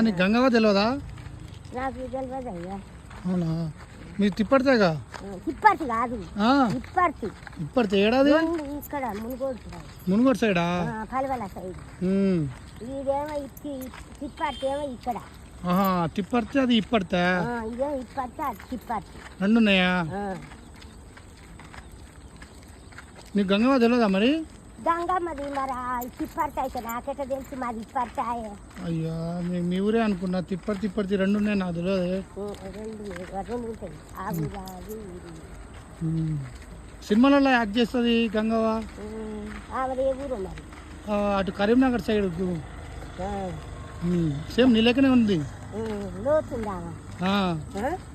నీకు గంగవ్వ తెలియదా? నాకు తెలియదు అయ్యా. అవునా, మీరు తిప్పడితేగా? తిప్పర్తి కాదు, ఇప్పర్తి. ఇప్పడితే ఏడాది ఇక్కడ మునుగోడు మునుగోడు సైడా? పలవల సైడ్. ఇదేమో తిప్పర్తి ఏమో ఇక్కడ. తిప్పడితే అది ఇప్పడితే? ఇదేమో ఇప్పర్తి, అది తిప్పర్తి. రెండు ఉన్నాయా? నీకు గంగవ్వ తెలియదా మరి? గంగమ్మది మరి తిప్పర్తి అయితే నాకెట తెలిసి మాది ఇప్పర్తి. అయ్యా మీ ఊరే అనుకున్నా. తిప్పడితే రెండు ఉన్నాయి, నాకు తెలియదు. రెండు ఉంటాయి. సినిమాలలో యాక్ట్ చేస్తుంది గంగవ్వ. ఆమె ఏ ఊరు మరి? అటు కరీంనగర్ సైడ్. సేమ్ నీ లెక్కనే ఉంది.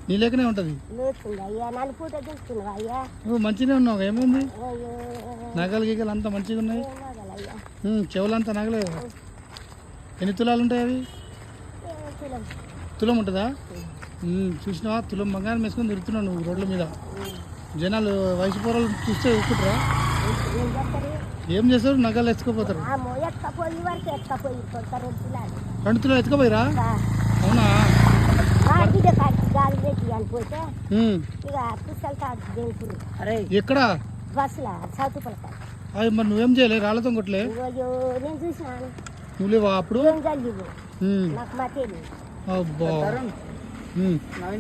నీ లెక్కనే ఉంటుంది. నువ్వు మంచిగా ఉన్నావు, ఏముంది? నగలు గీగలు అంతా మంచిగా ఉన్నాయి. చెవులంతా నగలేదు. ఎన్ని తులాలు ఉంటాయి అవి? తులం ఉంటుందా? చూసినావా, తులం బంగారం వేసుకొని తిరుగుతున్నావు నువ్వు రోడ్ల మీద. జనాలు వయసు పూర్వలు చూస్తే ఊపుకుంటారా? ఏం చేస్తారు? నగలు ఎత్తుకుపోతారు. 2 తులాలు ఎత్తుకుపోయిరా? అవునా? ఎక్కడ? అది మరి నువ్వేం చేయలే? రాళ్ళతో కొట్టలే? నువ్వు లేవా అప్పుడు? అబ్బా.